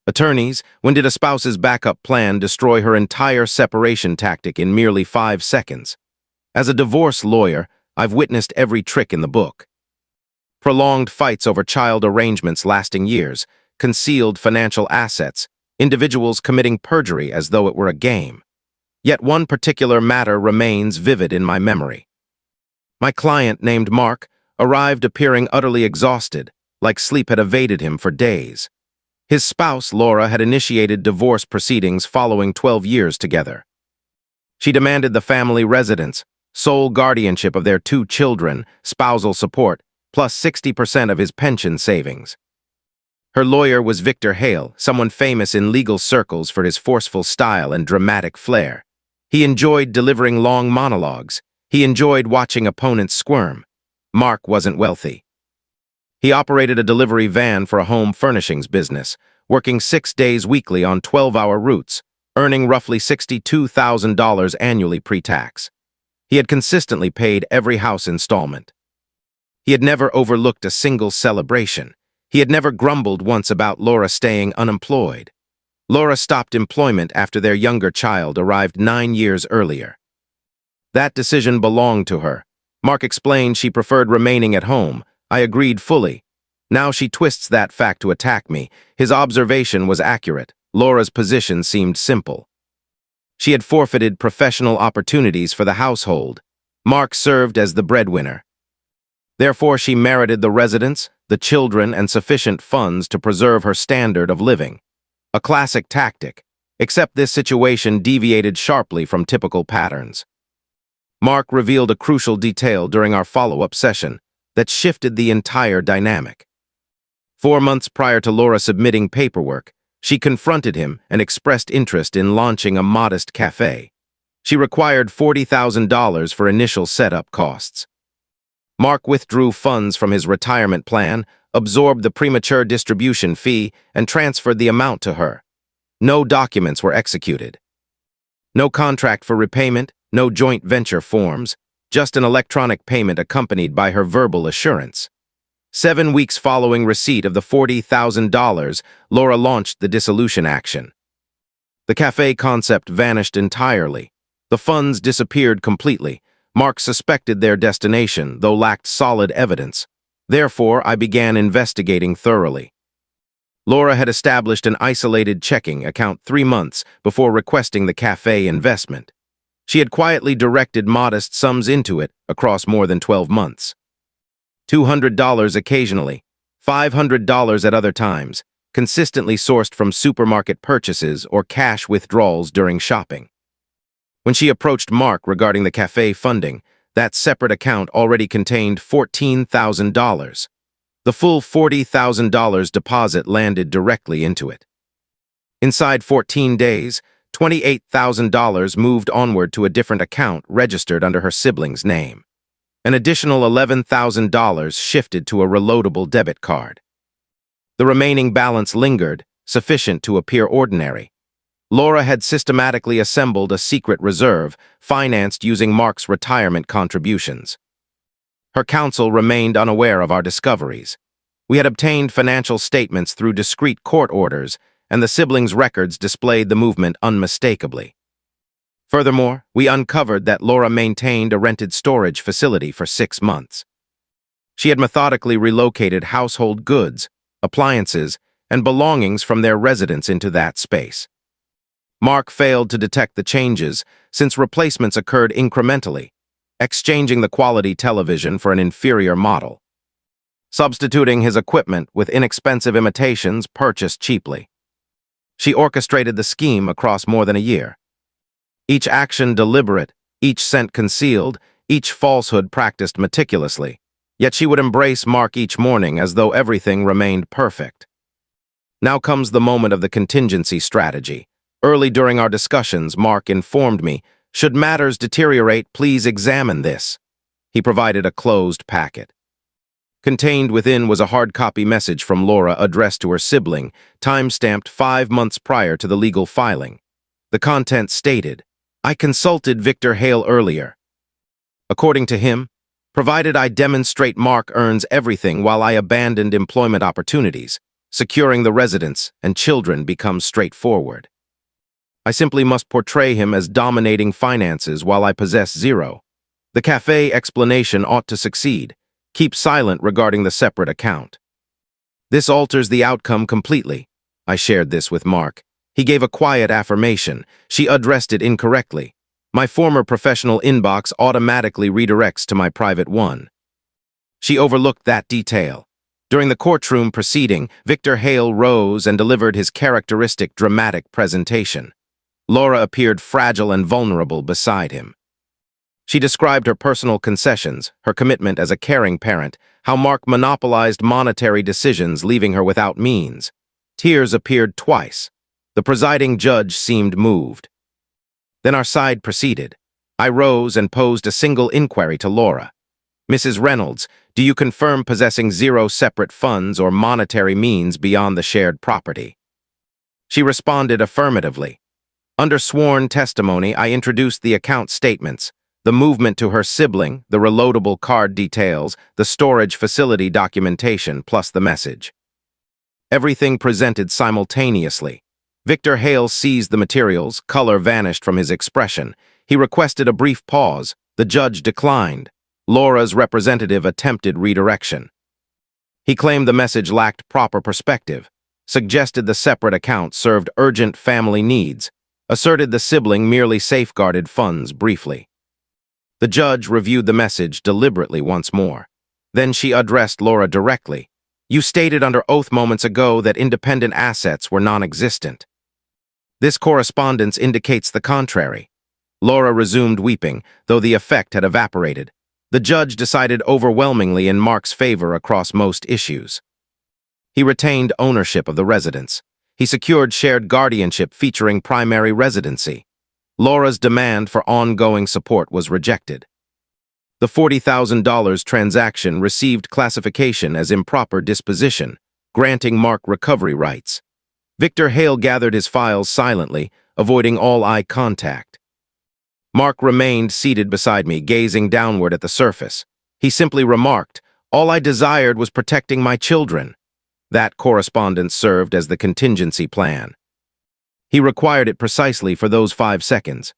Attorneys, when did a spouse's backup plan destroy her entire separation tactic in merely 5 seconds? As a divorce lawyer, I've witnessed every trick in the book. Prolonged fights over child arrangements lasting years, concealed financial assets, individuals committing perjury as though it were a game. Yet one particular matter remains vivid in my memory. My client, named Mark, arrived appearing utterly exhausted, like sleep had evaded him for days. His spouse, Laura, had initiated divorce proceedings following 12 years together. She demanded the family residence, sole guardianship of their 2 children, spousal support, plus 60% of his pension savings. Her lawyer was Victor Hale, someone famous in legal circles for his forceful style and dramatic flair. He enjoyed delivering long monologues. He enjoyed watching opponents squirm. Mark wasn't wealthy. He operated a delivery van for a home furnishings business, working 6 days weekly on 12-hour routes, earning roughly $62,000 annually pre-tax. He had consistently paid every house installment. He had never overlooked a single celebration. He had never grumbled once about Laura staying unemployed. Laura stopped employment after their younger child arrived 9 years earlier. That decision belonged to her. Mark explained she preferred remaining at home. I agreed fully. Now she twists that fact to attack me. His observation was accurate. Laura's position seemed simple. She had forfeited professional opportunities for the household. Mark served as the breadwinner. Therefore, she merited the residence, the children, and sufficient funds to preserve her standard of living. A classic tactic, except this situation deviated sharply from typical patterns. Mark revealed a crucial detail during our follow-up session that shifted the entire dynamic. 4 months prior to Laura submitting paperwork, she confronted him and expressed interest in launching a modest cafe. She required $40,000 for initial setup costs. Mark withdrew funds from his retirement plan, absorbed the premature distribution fee, and transferred the amount to her. No documents were executed. No contract for repayment, no joint venture forms, just an electronic payment accompanied by her verbal assurance. 7 weeks following receipt of the $40,000, Laura launched the dissolution action. The cafe concept vanished entirely. The funds disappeared completely. Mark suspected their destination, though lacked solid evidence. Therefore, I began investigating thoroughly. Laura had established an isolated checking account 3 months before requesting the cafe investment. She had quietly directed modest sums into it across more than 12 months. $200 occasionally, $500 at other times, consistently sourced from supermarket purchases or cash withdrawals during shopping. When she approached Mark regarding the cafe funding, that separate account already contained $14,000. The full $40,000 deposit landed directly into it. Inside 14 days, $28,000 moved onward to a different account registered under her sibling's name. An additional $11,000 shifted to a reloadable debit card. The remaining balance lingered, sufficient to appear ordinary. Laura had systematically assembled a secret reserve, financed using Mark's retirement contributions. Her counsel remained unaware of our discoveries. We had obtained financial statements through discreet court orders, and the siblings' records displayed the movement unmistakably. Furthermore, we uncovered that Laura maintained a rented storage facility for 6 months. She had methodically relocated household goods, appliances, and belongings from their residence into that space. Mark failed to detect the changes, since replacements occurred incrementally, exchanging the quality television for an inferior model, substituting his equipment with inexpensive imitations purchased cheaply. She orchestrated the scheme across more than a year. Each action deliberate, each cent concealed, each falsehood practiced meticulously, yet she would embrace Mark each morning as though everything remained perfect. Now comes the moment of the contingency strategy. Early during our discussions, Mark informed me, "Should matters deteriorate, please examine this." He provided a closed packet. Contained within was a hard copy message from Laura addressed to her sibling, time-stamped 5 months prior to the legal filing. The content stated, "I consulted Victor Hale earlier. According to him, provided I demonstrate Mark earns everything while I abandoned employment opportunities, Securing the residence and children becomes straightforward. I simply must portray him as dominating finances while I possess zero. The cafe explanation ought to succeed. Keep silent regarding the separate account. This alters the outcome completely. I shared this with Mark. He gave a quiet affirmation. She addressed it incorrectly. My former professional inbox automatically redirects to my private one. She overlooked that detail. During the courtroom proceeding, Victor Hale rose and delivered his characteristic dramatic presentation. Laura appeared fragile and vulnerable beside him. She described her personal concessions, her commitment as a caring parent, how Mark monopolized monetary decisions, leaving her without means. Tears appeared twice. The presiding judge seemed moved. Then our side proceeded. I rose and posed a single inquiry to Laura. Mrs. Reynolds, do you confirm possessing zero separate funds or monetary means beyond the shared property? She responded affirmatively. Under sworn testimony, I introduced the account statements, the movement to her sibling, the reloadable card details, the storage facility documentation, plus the message. Everything presented simultaneously. Victor Hale seized the materials, color vanished from his expression. He requested a brief pause. The judge declined. Laura's representative attempted redirection. He claimed the message lacked proper perspective, suggested the separate account served urgent family needs, asserted the sibling merely safeguarded funds briefly. The judge reviewed the message deliberately once more. Then she addressed Laura directly. You stated under oath moments ago that independent assets were non-existent. This correspondence indicates the contrary. Laura resumed weeping, though the effect had evaporated. The judge decided overwhelmingly in Mark's favor across most issues. He retained ownership of the residence. He secured shared guardianship featuring primary residency. Laura's demand for ongoing support was rejected. The $40,000 transaction received classification as improper disposition, granting Mark recovery rights. Victor Hale gathered his files silently, avoiding all eye contact. Mark remained seated beside me, gazing downward at the surface. He simply remarked, "All I desired was protecting my children." That correspondence served as the contingency plan. He required it precisely for those 5 seconds.